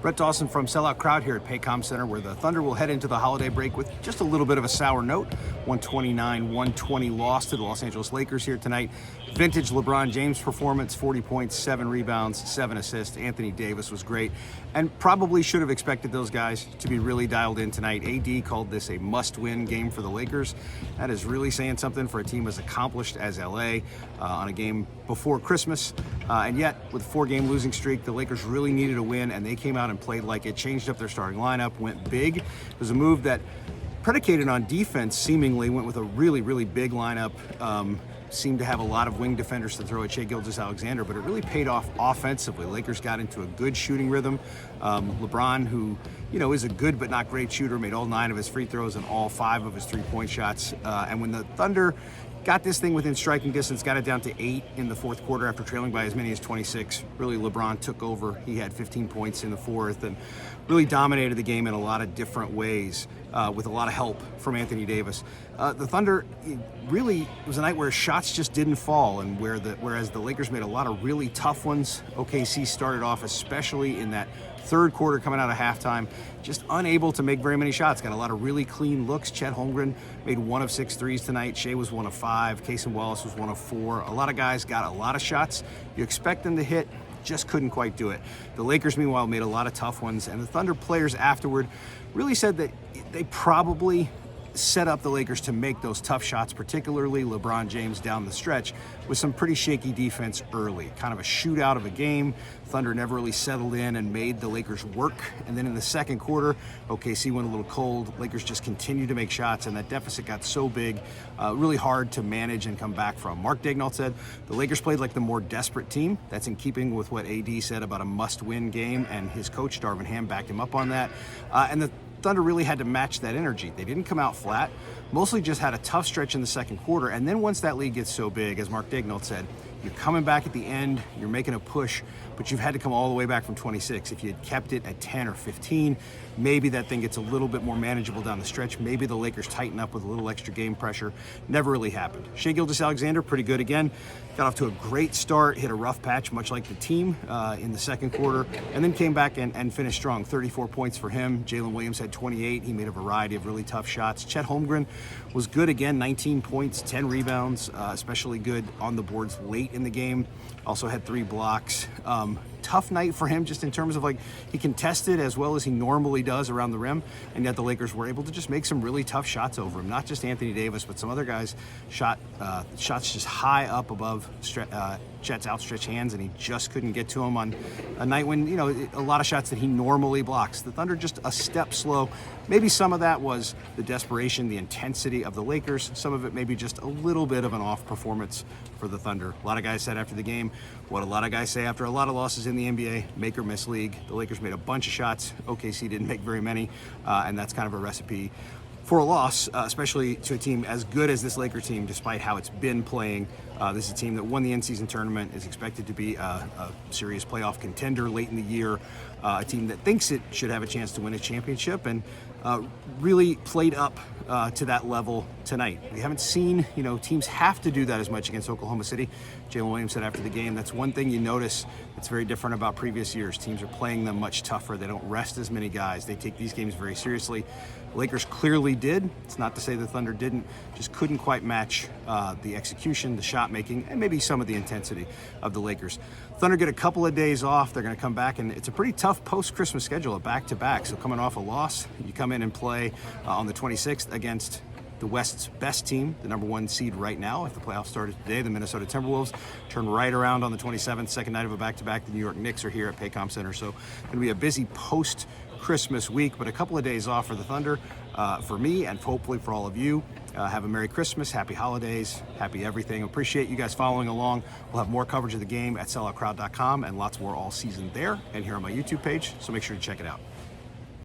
Brett Dawson from Sellout Crowd here at Paycom Center, where the Thunder will head into the holiday break with just a little bit of a sour note. 129-120 loss to the Los Angeles Lakers here tonight. Vintage LeBron James performance, 40 points, 7 rebounds, 7 assists. Anthony Davis was great, and probably should have expected those guys to be really dialed in tonight. AD called this a must-win game for the Lakers. That is really saying something for a team as accomplished as LA on a game before Christmas. And yet, with a 4-game losing streak, the Lakers really needed a win, and they came out and played like it, changed up their starting lineup, went big. It was a move that, predicated on defense, seemingly went with a really, really big lineup. Seemed to have a lot of wing defenders to throw at Shai Gilgeous-Alexander, but it really paid off offensively. Lakers got into a good shooting rhythm. LeBron, who is a good but not great shooter, made all 9 of his free throws and all 5 of his three-point shots. And when the Thunder got this thing within striking distance, got it down to 8 in the fourth quarter after trailing by as many as 26. Really, LeBron took over. He had 15 points in the fourth and really dominated the game in a lot of different ways with a lot of help from Anthony Davis. The Thunder, really was a night where shots just didn't fall, and whereas the Lakers made a lot of really tough ones, OKC started off, especially in that third quarter coming out of halftime, just unable to make very many shots. Got a lot of really clean looks. Chet Holmgren made 1 of 6 threes tonight. Shai was 1 of 5. Cason Wallace was 1 of 4. A lot of guys got a lot of shots. You expect them to hit, just couldn't quite do it. The Lakers, meanwhile, made a lot of tough ones, and the Thunder players afterward really said that they probably set up the Lakers to make those tough shots, particularly LeBron James down the stretch, with some pretty shaky defense early. Kind of a shootout of a game. Thunder never really settled in and made the Lakers work. And then in the second quarter, OKC went a little cold. Lakers just continued to make shots, and that deficit got so big, really hard to manage and come back from. Mark Daigneault said the Lakers played like the more desperate team. That's in keeping with what AD said about a must-win game, and his coach, Darvin Ham, backed him up on that. And the Thunder really had to match that energy. They didn't come out flat, mostly just had a tough stretch in the second quarter. And then once that lead gets so big, as Mark Daigneault said, you're coming back at the end, you're making a push, but you've had to come all the way back from 26. If you had kept it at 10 or 15, maybe that thing gets a little bit more manageable down the stretch. Maybe the Lakers tighten up with a little extra game pressure. Never really happened. Shai Gilgeous-Alexander, pretty good again. Got off to a great start, hit a rough patch, much like the team in the second quarter, and then came back and finished strong. 34 points for him. Jalen Williams had 28. He made a variety of really tough shots. Chet Holmgren was good again, 19 points, 10 rebounds, especially good on the boards late in the game. Also had 3 blocks. Tough night for him just in terms of he contested as well as he normally does around the rim, and yet the Lakers were able to just make some really tough shots over him. Not just Anthony Davis, but some other guys shot shots just high up above Chet's outstretched hands, and he just couldn't get to him on a night when, a lot of shots that he normally blocks. The Thunder just a step slow. Maybe some of that was the desperation, the intensity of the Lakers. Some of it maybe just a little bit of an off performance for the Thunder. A lot of guys said after the game what a lot of guys say after a lot of losses in the NBA, make or miss league. The Lakers made a bunch of shots. OKC didn't make very many, and that's kind of a recipe for a loss, especially to a team as good as this Lakers team, despite how it's been playing. This is a team that won the in-season tournament, is expected to be a serious playoff contender late in the year, a team that thinks it should have a chance to win a championship, and really played up to that level tonight. We haven't seen, teams have to do that as much against Oklahoma City. Jalen Williams said after the game, that's one thing you notice that's very different about previous years. Teams are playing them much tougher. They don't rest as many guys. They take these games very seriously. Lakers clearly did. It's not to say the Thunder didn't, just couldn't quite match the execution, the shot making, and maybe some of the intensity of the Lakers. Thunder get a couple of days off. They're going to come back, and it's a pretty tough post-Christmas schedule, a back-to-back. So coming off a loss, you come in and play on the 26th against the West's best team, the number 1 seed right now. If the playoffs started today, the Minnesota Timberwolves turn right around on the 27th, second night of a back-to-back. The New York Knicks are here at Paycom Center. So going to be a busy post-Christmas week, but a couple of days off for the Thunder, for me, and hopefully for all of you. Have a Merry Christmas, Happy Holidays, Happy everything. Appreciate you guys following along. We'll have more coverage of the game at selloutcrowd.com and lots more all season there and here on my YouTube page, so make sure to check it out.